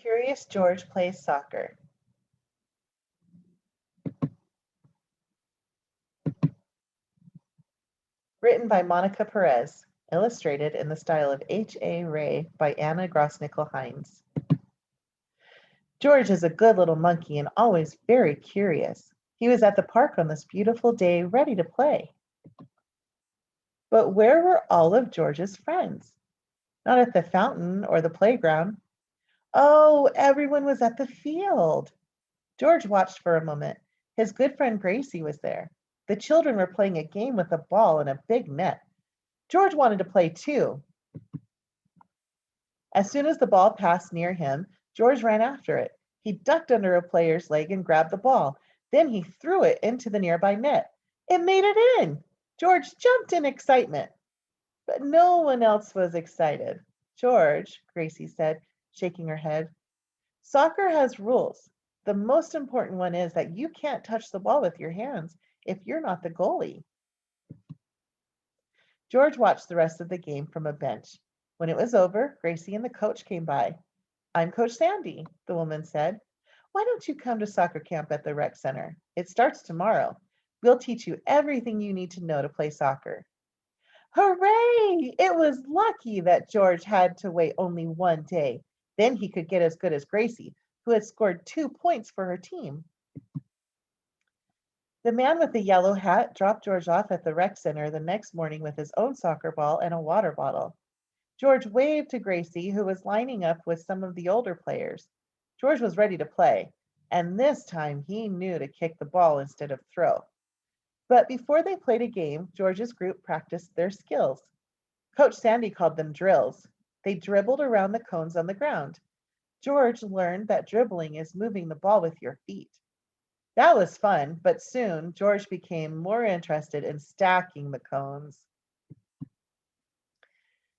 Curious George Plays Soccer. Written by Monica Perez. Illustrated in the style of H.A. Ray by Anna Grossnickel-Heinz. George is a good little monkey and always very curious. He was at the park on this beautiful day, ready to play. But where were all of George's friends? Not at the fountain or the playground. Oh, everyone was at the field. George watched for a moment. His good friend Gracie was there. The children were playing a game with a ball and a big net. George wanted to play too. As soon as the ball passed near him, George ran after it. He ducked under a player's leg and grabbed the ball. Then he threw it into the nearby net. It made it in. George jumped in excitement. But no one else was excited. George, Gracie said, shaking her head, soccer has rules. The most important one is that you can't touch the ball with your hands if you're not the goalie. George watched the rest of the game from a bench. When it was over, Gracie and the coach came by. I'm Coach Sandy, the woman said. Why don't you come to soccer camp at the rec center? It starts tomorrow. We'll teach you everything you need to know to play soccer. Hooray! It was lucky that George had to wait only one day. Then he could get as good as Gracie, who had scored 2 points for her team. The man with the yellow hat dropped George off at the rec center the next morning with his own soccer ball and a water bottle. George waved to Gracie, who was lining up with some of the older players. George was ready to play, and this time he knew to kick the ball instead of throw. But before they played a game, George's group practiced their skills. Coach Sandy called them drills. They dribbled around the cones on the ground. George learned that dribbling is moving the ball with your feet. That was fun, but soon George became more interested in stacking the cones.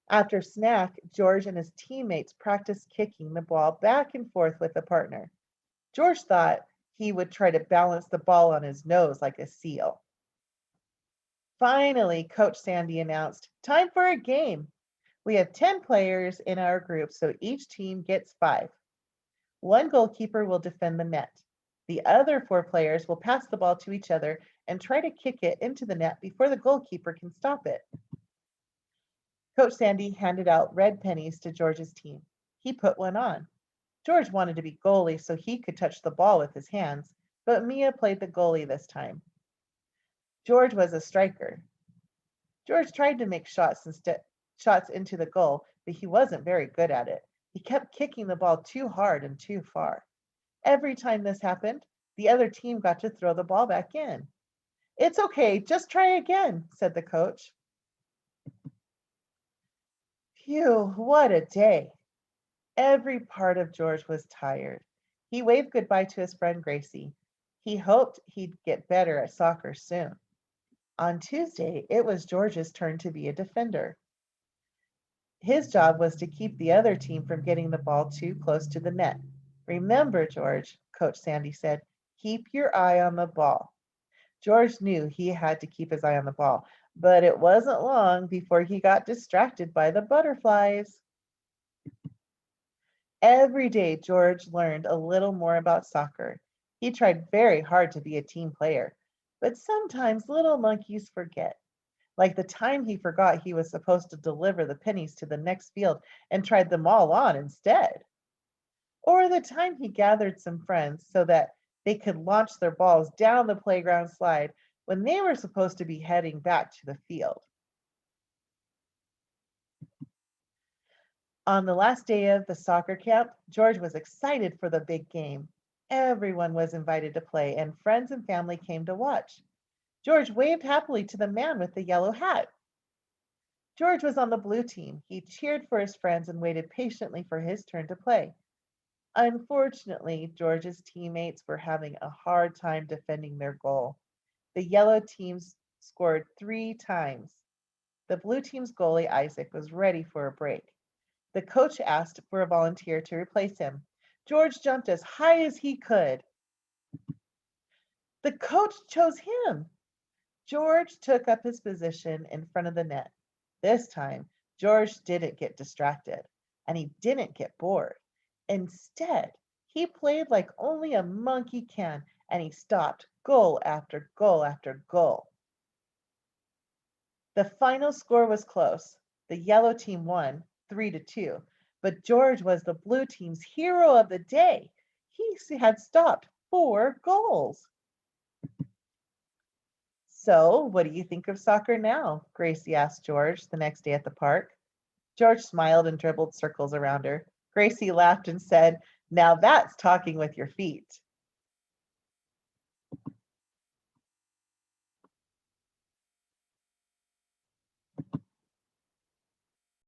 After snack, George and his teammates practiced kicking the ball back and forth with a partner. George thought he would try to balance the ball on his nose like a seal. Finally, Coach Sandy announced, time for a game. We have 10 players in our group, so each team gets 5. One goalkeeper will defend the net. The other 4 players will pass the ball to each other and try to kick it into the net before the goalkeeper can stop it. Coach Sandy handed out red pennies to George's team. He put one on. George wanted to be goalie so he could touch the ball with his hands, but Mia played the goalie this time. George was a striker. George tried to make shots into the goal, but he wasn't very good at it. He kept kicking the ball too hard and too far. Every time this happened, the other team got to throw the ball back in. It's okay, just try again, said the coach. Phew, what a day. Every part of George was tired. He waved goodbye to his friend Gracie. He hoped he'd get better at soccer soon. On Tuesday, it was George's turn to be a defender. His job was to keep the other team from getting the ball too close to the net. Remember, George, Coach Sandy said, keep your eye on the ball. George knew he had to keep his eye on the ball, but it wasn't long before he got distracted by the butterflies. Every day, George learned a little more about soccer. He tried very hard to be a team player, but sometimes little monkeys forget. Like the time he forgot he was supposed to deliver the pennies to the next field and tried them all on instead. Or the time he gathered some friends so that they could launch their balls down the playground slide when they were supposed to be heading back to the field. On the last day of the soccer camp, George was excited for the big game. Everyone was invited to play, and friends and family came to watch. George waved happily to the man with the yellow hat. George was on the blue team. He cheered for his friends and waited patiently for his turn to play. Unfortunately, George's teammates were having a hard time defending their goal. The yellow teams scored 3 times. The blue team's goalie, Isaac, was ready for a break. The coach asked for a volunteer to replace him. George jumped as high as he could. The coach chose him. George took up his position in front of the net. This time, George didn't get distracted, and he didn't get bored. Instead, he played like only a monkey can, and he stopped goal after goal after goal. The final score was close. The yellow team won 3-2, but George was the blue team's hero of the day. He had stopped 4 goals. So, what do you think of soccer now? Gracie asked George the next day at the park. George smiled and dribbled circles around her. Gracie laughed and said, "Now that's talking with your feet."